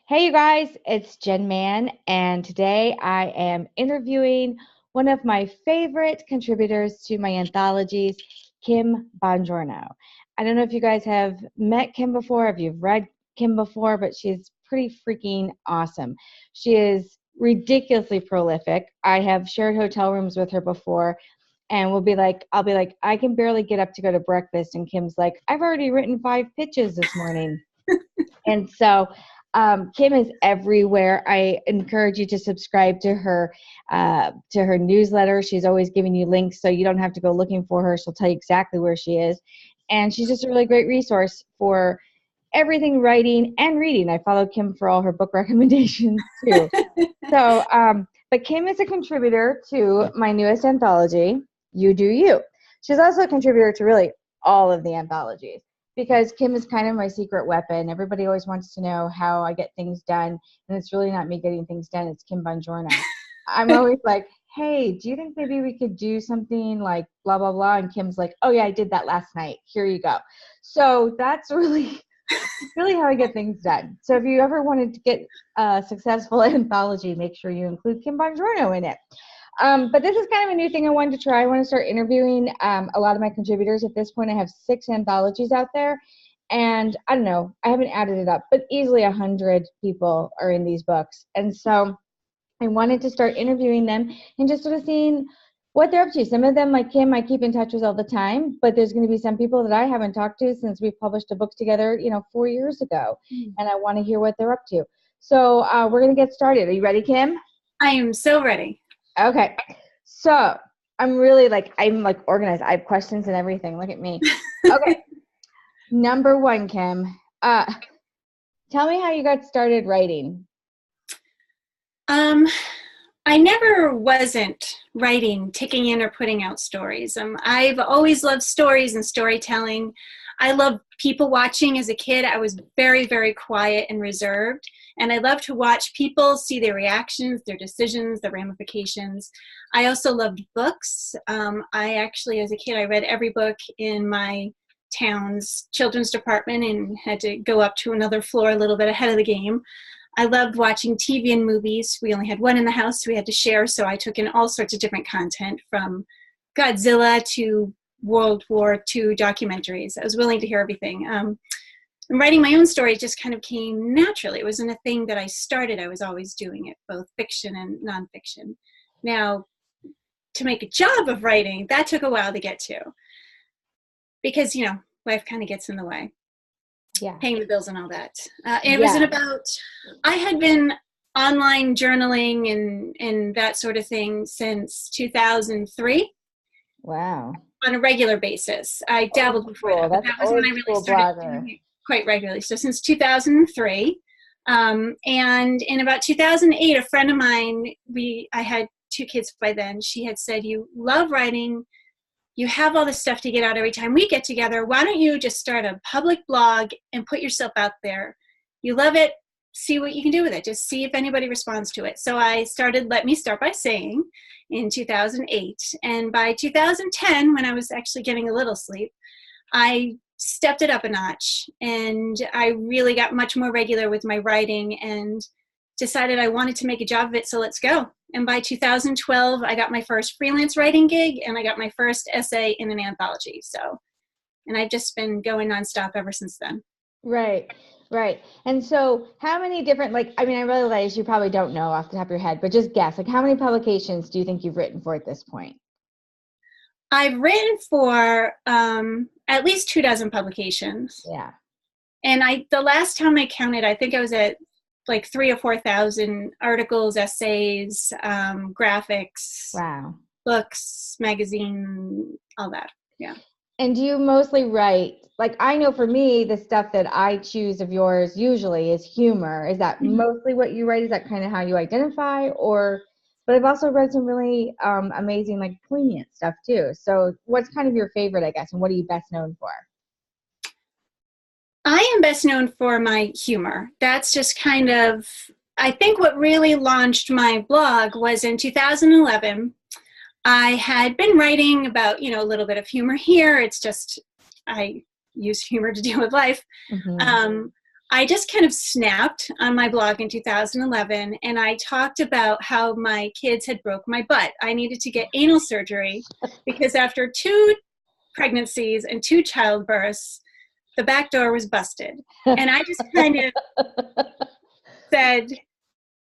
Hey, you guys, it's Jen Mann, and today I am interviewing one of my favorite contributors to my anthologies, Kim Bongiorno. I don't know if you guys have met Kim before, if you've read Kim before, but she's pretty freaking awesome. She is ridiculously prolific. I have shared hotel rooms with her before, and I'll be like, I can barely get up to go to breakfast, and Kim's like, I've already written 5 pitches this morning. And so Kim is everywhere. I encourage you to subscribe to her newsletter. She's always giving you links, so you don't have to go looking for her. She'll tell you exactly where she is, and she's just a really great resource for everything writing and reading. I follow Kim for all her book recommendations too. But Kim is a contributor to my newest anthology, You Do You. She's also a contributor to really all of the anthologies, because Kim is kind of my secret weapon. Everybody always wants to know how I get things done, and it's really not me getting things done. It's Kim Bongiorno. I'm always like, hey, do you think maybe we could do something like blah, blah, blah? And Kim's like, oh, yeah, I did that last night. Here you go. So that's really how I get things done. So if you ever wanted to get a successful anthology, make sure you include Kim Bongiorno in it. But this is kind of a new thing I wanted to try. I want to start interviewing a lot of my contributors. At this point, I have 6 anthologies out there. And I don't know, I haven't added it up, but easily 100 people are in these books. And so I wanted to start interviewing them and just sort of seeing what they're up to. Some of them, like Kim, I keep in touch with all the time, but there's going to be some people that I haven't talked to since we published a book together, 4 years ago. And I want to hear what they're up to. So we're going to get started. Are you ready, Kim? I am so ready. Okay, so I'm organized. I have questions and everything. Look at me. Okay, number 1, Kim. Tell me how you got started writing. I never wasn't writing, taking in or putting out stories. I've always loved stories and storytelling. I loved people watching as a kid. I was very, very quiet and reserved. And I love to watch people, see their reactions, their decisions, their ramifications. I also loved books. I actually, as a kid, I read every book in my town's children's department and had to go up to another floor a little bit ahead of the game. I loved watching TV and movies. We only had one in the house, so we had to share. So I took in all sorts of different content, from Godzilla to World War II documentaries. I was willing to hear everything. And writing my own story just kind of came naturally. It wasn't a thing that I started. I was always doing it, both fiction and nonfiction. Now, to make a job of writing, that took a while to get to, because, life kind of gets in the way. Yeah. Paying the bills and all that. It wasn't about, I had been online journaling and that sort of thing since 2003. Wow. On a regular basis. I dabbled before that, but that was when I really started doing it quite regularly. So since 2003, and in about 2008, a friend of mine, I had 2 kids by then. She had said, "You love writing. You have all this stuff to get out every time we get together. Why don't you just start a public blog and put yourself out there? You love it. See what you can do with it. Just see if anybody responds to it." So I started Let Me Start By Saying in 2008. And by 2010, when I was actually getting a little sleep, I stepped it up a notch. And I really got much more regular with my writing and decided I wanted to make a job of it, so let's go. And by 2012, I got my first freelance writing gig, and I got my first essay in an anthology. And I've just been going nonstop ever since then. Right. And so how many different, I realize you probably don't know off the top of your head, but just guess, how many publications do you think you've written for at this point? I've written for at least 24 publications. Yeah. And the last time I counted, I think I was at 3,000 or 4,000 articles, essays, graphics, wow, books, magazine, all that. Yeah. And do you mostly write, I know for me, the stuff that I choose of yours usually is humor. Is that mostly what you write? Is that kind of how you identify? But I've also read some really amazing, poignant stuff too. So what's kind of your favorite, I guess, and what are you best known for? I am best known for my humor. That's just kind of, I think what really launched my blog was in 2011. I had been writing about, a little bit of humor here. It's just, I use humor to deal with life. Mm-hmm. I just kind of snapped on my blog in 2011, and I talked about how my kids had broke my butt. I needed to get anal surgery because after 2 pregnancies and 2 childbirths, the back door was busted. And I just kind of said,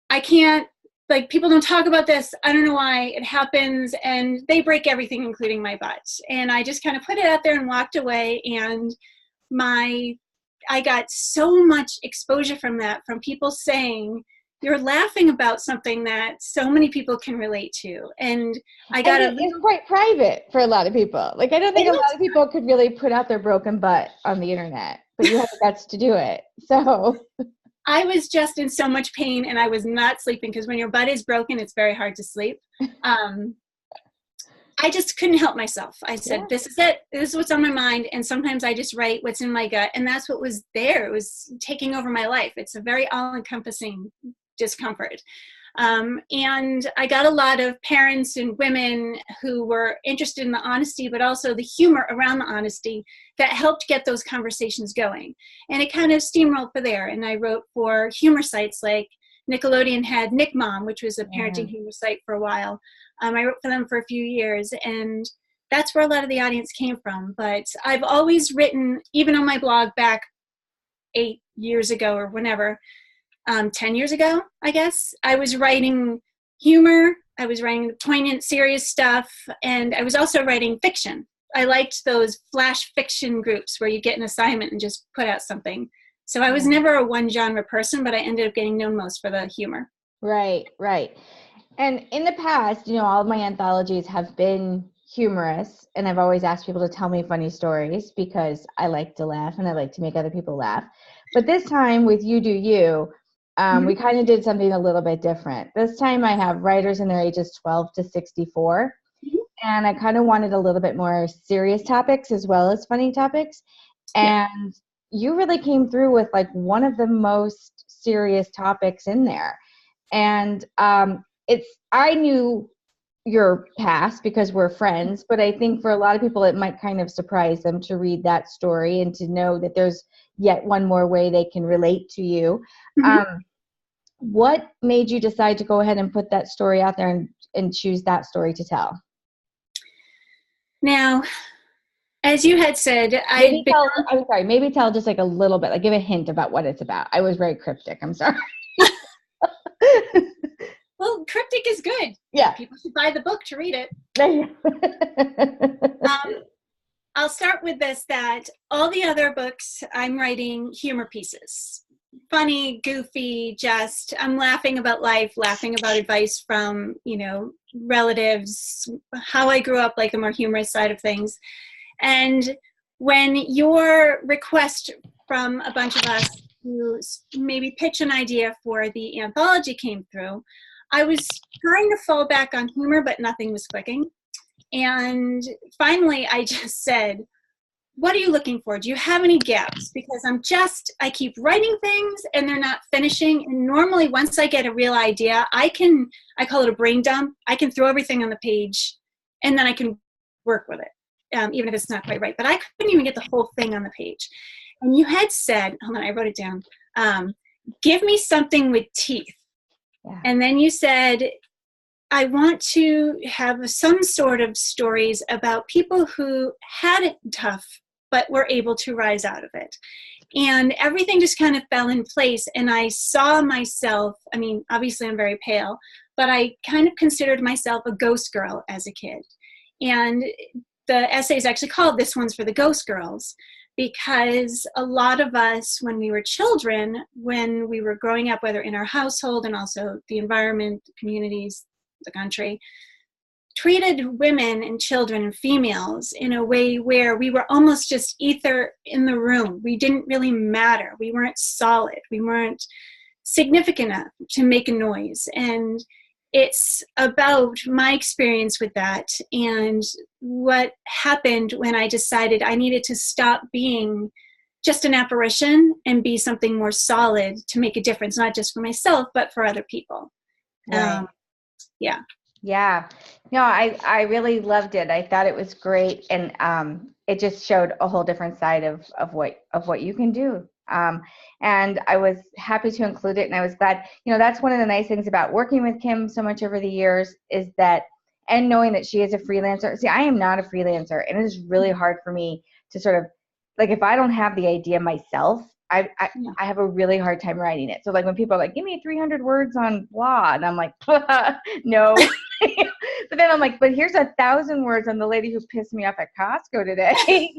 I can't, like, people don't talk about this. I don't know why it happens. And they break everything, including my butt. And I just kind of put it out there and walked away. And I got so much exposure from that, from people saying, you're laughing about something that so many people can relate to. And it's quite private for a lot of people. Like, I don't think a lot of people could really put out their broken butt on the internet, but you have the guts to do it. So I was just in so much pain, and I was not sleeping, because when your butt is broken, it's very hard to sleep. I just couldn't help myself. I said, This is it. This is what's on my mind. And sometimes I just write what's in my gut. And that's what was there. It was taking over my life. It's a very all-encompassing discomfort. And I got a lot of parents and women who were interested in the honesty, but also the humor around the honesty that helped get those conversations going. And it kind of steamrolled for there. And I wrote for humor sites like Nickelodeon had Nick Mom, which was a parenting humor site for a while. I wrote for them for a few years, and that's where a lot of the audience came from. But I've always written, even on my blog back 8 years ago or whenever, 10 years ago, I guess, I was writing humor, I was writing poignant, serious stuff, and I was also writing fiction. I liked those flash fiction groups where you get an assignment and just put out something. So I was never a one genre person, but I ended up getting known most for the humor. Right. And in the past, all of my anthologies have been humorous, and I've always asked people to tell me funny stories because I like to laugh and I like to make other people laugh. But this time with You Do You, we kind of did something a little bit different. This time I have writers in their ages 12 to 64, and I kind of wanted a little bit more serious topics as well as funny topics. And you really came through with like one of the most serious topics in there. And I knew your past because we're friends, but I think for a lot of people it might kind of surprise them to read that story and to know that there's yet one more way they can relate to you. What made you decide to go ahead and put that story out there and choose that story to tell? Now, as you had said, maybe tell just like a little bit, like give a hint about what it's about. I was very cryptic. I'm sorry. Well, cryptic is good. Yeah. People should buy the book to read it. I'll start with this, that all the other books I'm writing humor pieces. Funny, goofy, just I'm laughing about life, laughing about advice from, relatives, how I grew up, like the more humorous side of things. And when your request from a bunch of us to maybe pitch an idea for the anthology came through, I was trying to fall back on humor, but nothing was clicking. And finally, I just said, what are you looking for? Do you have any gaps? Because I keep writing things and they're not finishing. And normally once I get a real idea, I call it a brain dump. I can throw everything on the page and then I can work with it, even if it's not quite right. But I couldn't even get the whole thing on the page. And you had said, hold on, I wrote it down. Give me something with teeth. Yeah. And then you said, I want to have some sort of stories about people who had it tough, but were able to rise out of it. And everything just kind of fell in place. And I saw myself, obviously I'm very pale, but I kind of considered myself a ghost girl as a kid. And the essay is actually called This One's for the Ghost Girls, because a lot of us, when we were children, when we were growing up, whether in our household and also the environment, communities, the country, treated women and children and females in a way where we were almost just ether in the room. We didn't really matter. We weren't solid. We weren't significant enough to make a noise. And it's about my experience with that and what happened when I decided I needed to stop being just an apparition and be something more solid to make a difference, not just for myself, but for other people. Right. Yeah. No, I really loved it. I thought it was great. And it just showed a whole different side of what you can do And I was happy to include it, and I was glad. That's one of the nice things about working with Kim so much over the years is that, and knowing that she is a freelancer. See, I am not a freelancer, and it is really hard for me to sort of, like, if I don't have the idea myself, I have a really hard time writing it. So like when people are like, give me 300 words on blah, and I'm like, no. But then I'm like, but here's 1,000 words on the lady who pissed me off at Costco today.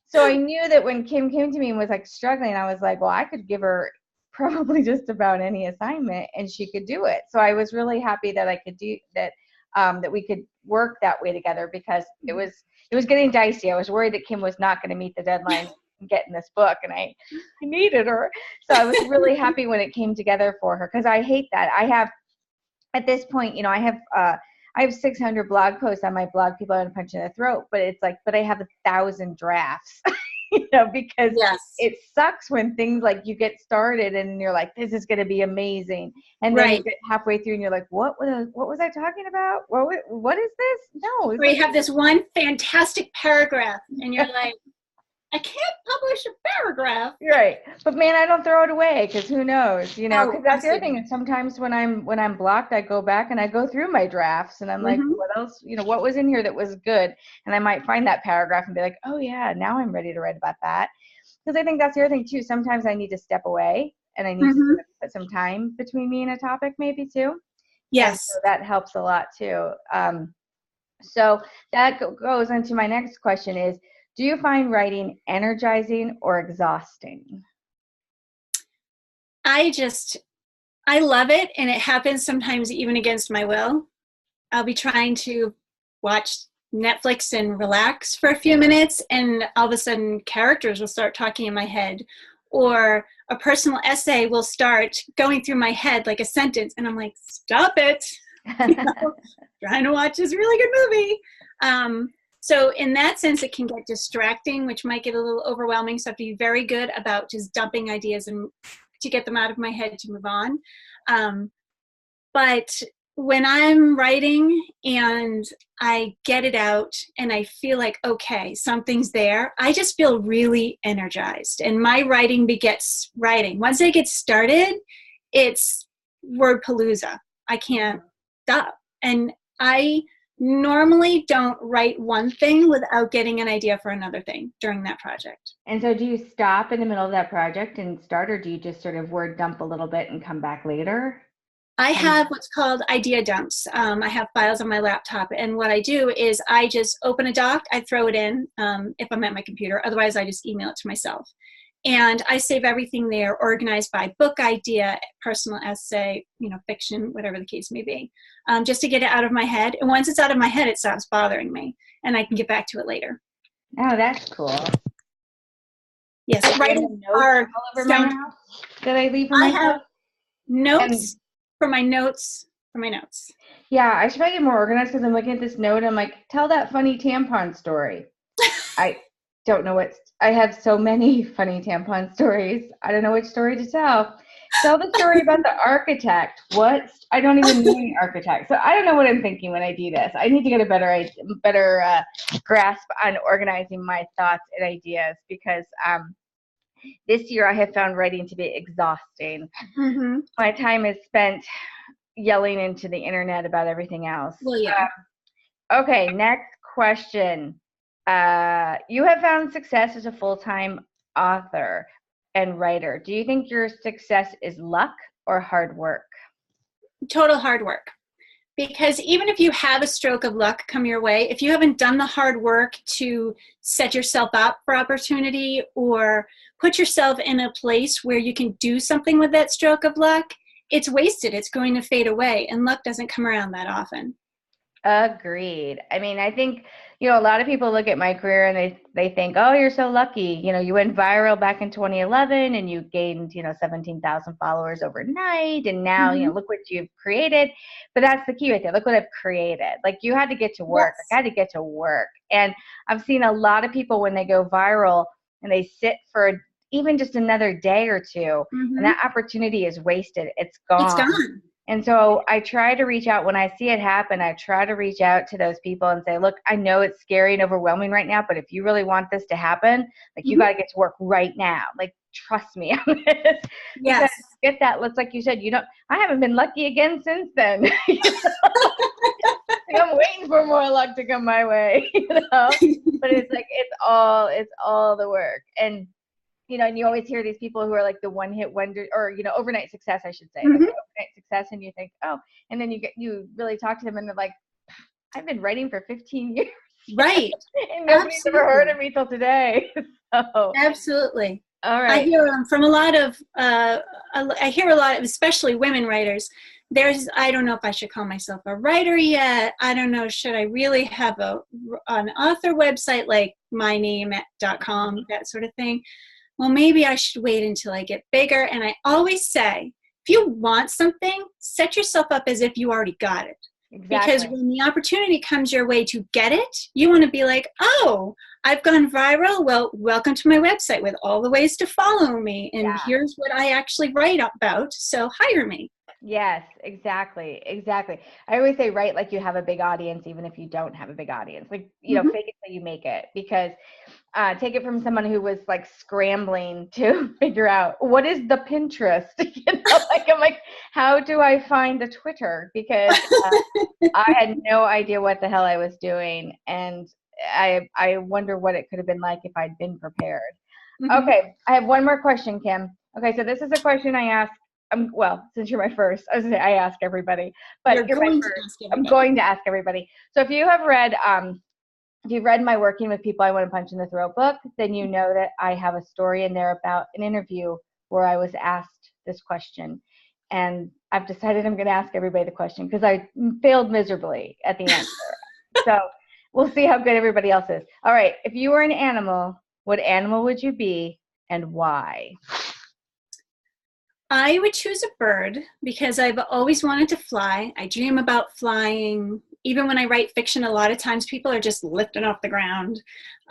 So I knew that when Kim came to me and was like struggling, I was like, well, I could give her probably just about any assignment and she could do it. So I was really happy that I could do that, that we could work that way together, because it was getting dicey. I was worried that Kim was not going to meet the deadline and get in this book, and I needed her. So I was really happy when it came together for her, because I hate that. I have, at this point, I have 600 blog posts on my blog. People are punching their throat, but it's like, but I have 1,000 drafts, because it sucks when things like you get started and you're like, this is going to be amazing. And then you get halfway through and you're like, what was I talking about? What is this? No. Or you have this one fantastic paragraph and you're like, I can't publish a paragraph. Right. But man, I don't throw it away, because who knows, because that's the other thing. And sometimes when I'm blocked, I go back and I go through my drafts and I'm like, what else, what was in here that was good? And I might find that paragraph and be like, oh yeah, now I'm ready to write about that. Because I think that's the other thing too. Sometimes I need to step away and I need to put some time between me and a topic maybe too. Yes. So that helps a lot too. So that goes into my next question is, do you find writing energizing or exhausting? I love it, and it happens sometimes even against my will. I'll be trying to watch Netflix and relax for a few minutes, and all of a sudden characters will start talking in my head, or a personal essay will start going through my head like a sentence, and I'm like, stop it. Trying to watch this really good movie. So in that sense, it can get distracting, which might get a little overwhelming. So I have to be very good about just dumping ideas and to get them out of my head to move on. But when I'm writing and I get it out and I feel like, okay, something's there, I just feel really energized. And my writing begets writing. Once I get started, it's word palooza. I can't stop. And I normally don't write one thing without getting an idea for another thing during that project. And so do you stop in the middle of that project and start, or do you just sort of word dump a little bit and come back later? I have what's called idea dumps. I have files on my laptop, and what I do is I just open a doc, I throw it in if I'm at my computer. Otherwise, I just email it to myself. And I save everything there, organized by book idea, personal essay, fiction, whatever the case may be, just to get it out of my head. And once it's out of my head, it stops bothering me, and I can get back to it later. Oh, that's cool. Yes, writing are all over my house that I leave for myself. I have notes for my notes. Yeah, I should probably get more organized, because I'm looking at this note and I'm like, tell that funny tampon story. I don't know I have so many funny tampon stories. I don't know which story to tell. Tell the story about the architect. What? I don't even know any architect. So I don't know what I'm thinking when I do this. I need to get a better grasp on organizing my thoughts and ideas, because this year I have found writing to be exhausting. My time is spent yelling into the internet about everything else. Well, yeah. Okay, next question. You have found success as a full-time author and writer. Do you think your success is luck or hard work? Total hard work. Because even if you have a stroke of luck come your way, if you haven't done the hard work to set yourself up for opportunity or put yourself in a place where you can do something with that stroke of luck, it's wasted. It's going to fade away, and luck doesn't come around that often. Agreed. I mean, I think, a lot of people look at my career and they think, oh, you're so lucky. You went viral back in 2011 and you gained, 17,000 followers overnight. And now, look what you've created. But that's the key right there. Look what I've created. Like, you had to get to work. Yes. I had to get to work. And I've seen a lot of people when they go viral and they sit for even just another day or two, and that opportunity is wasted. It's gone. It's gone. And so I try to reach out when I see it happen. I try to reach out to those people and say, look, I know it's scary and overwhelming right now, but if you really want this to happen, like you got to get to work right now. Like, trust me on this. Because Yes. get that. Let's, like you said, I haven't been lucky again since then. I'm waiting for more luck to come my way, but it's like, it's all the work. And and you always hear these people who are like the one-hit wonder, or overnight success, I should say, like the overnight success, and you think, oh, and then you really talk to them, and they're like, I've been writing for 15 years, Right? and nobody's ever heard of me till today. So, absolutely. All right. I hear from a lot of, I hear a lot of, especially women writers. I don't know if I should call myself a writer yet. I don't know, should I really have an author website like myname.com, that sort of thing? Well, maybe I should wait until I get bigger. And I always say, if you want something, set yourself up as if you already got it. Exactly. Because when the opportunity comes your way to get it, you want to be like, oh, I've gone viral. Well, welcome to my website with all the ways to follow me. And here's what I actually write about. So hire me. Yes, exactly. I always say, write like you have a big audience, even if you don't have a big audience. Like, fake it till you make it. Because take it from someone who was like scrambling to figure out what is the Pinterest. I'm like, how do I find a Twitter? Because I had no idea what the hell I was doing, and I wonder what it could have been like if I'd been prepared. Okay, I have one more question, Kim. Okay, so this is a question I ask. Well, since you're my first, I was gonna say I ask everybody, but you're my first. I'm going to ask everybody. So if you have read, if you've read my Working with People I Want to Punch in the Throat book, then you know that I have a story in there about an interview where I was asked this question, and I've decided I'm going to ask everybody the question because I failed miserably at the answer. So we'll see how good everybody else is. All right, if you were an animal, what animal would you be and why? I would choose a bird because I've always wanted to fly. I dream about flying. Even when I write fiction, a lot of times people are just lifting off the ground.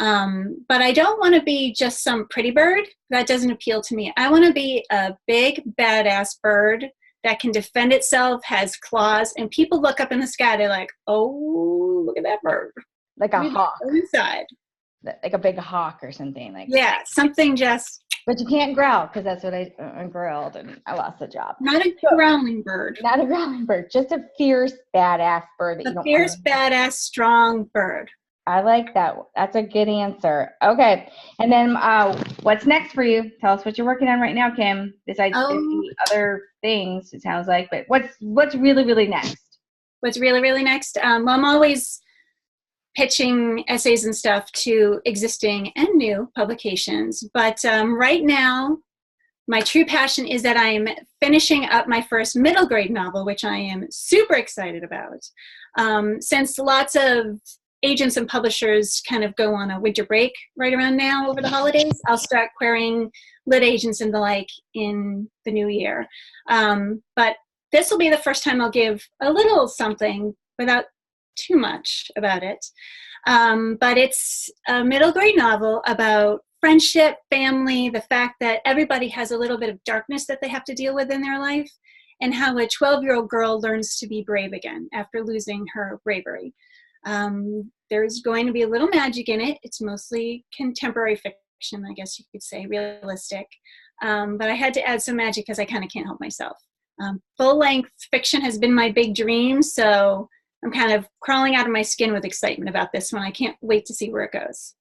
But I don't want to be just some pretty bird. That doesn't appeal to me. I want to be a big, badass bird that can defend itself, has claws, and people look up in the sky, they're like, oh, look at that bird. Like a hawk. Inside. Like a big hawk or something. Yeah, something just... But you can't growl because that's what I growled and I lost the job. Not a growling bird. Not a growling bird. Just a fierce, badass bird. A fierce, badass, strong bird. I like that. That's a good answer. Okay. And then what's next for you? Tell us what you're working on right now, Kim. Besides other things, it sounds like. But what's really, really next? What's really, really next? I'm always pitching essays and stuff to existing and new publications. But right now, my true passion is that I'm finishing up my first middle grade novel, which I am super excited about. Since lots of agents and publishers kind of go on a winter break right around now over the holidays, I'll start querying lit agents and the like in the new year. But this will be the first time I'll give a little something without too much about it. But it's a middle grade novel about friendship, family, the fact that everybody has a little bit of darkness that they have to deal with in their life, and how a 12-year-old girl learns to be brave again after losing her bravery. There's going to be a little magic in it. It's mostly contemporary fiction, I guess you could say, realistic. But I had to add some magic because I kind of can't help myself. Full-length fiction has been my big dream, so I'm kind of crawling out of my skin with excitement about this one. I can't wait to see where it goes.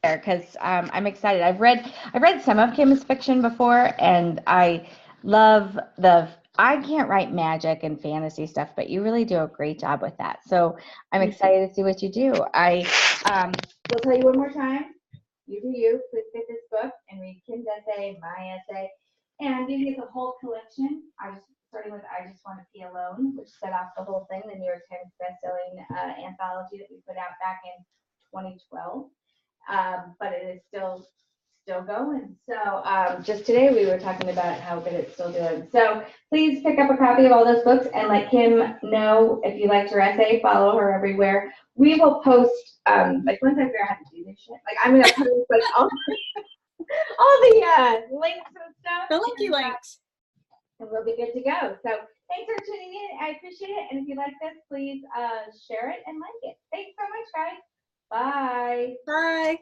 Because I'm excited. I've read some of Kim's fiction before, and I love I can't write magic and fantasy stuff, but you really do a great job with that. So I'm excited to see what you do. I will tell you one more time. You do you. Please get this book and read Kim's essay, my essay, and you get the whole collection. Starting with I Just Want to Be Alone, which set off the whole thing, the New York Times bestselling anthology that we put out back in 2012. But it is still going. So just today we were talking about how good it's still doing. So please pick up a copy of all those books and let Kim know if you liked her essay. Follow her everywhere. We will post like once I figure out how to do this shit. Like I'm gonna post like all the links and stuff. The linky links. and we'll be good to go. So thanks for tuning in. I appreciate it. And if you like this, please share it and like it. Thanks so much, guys. Bye. Bye.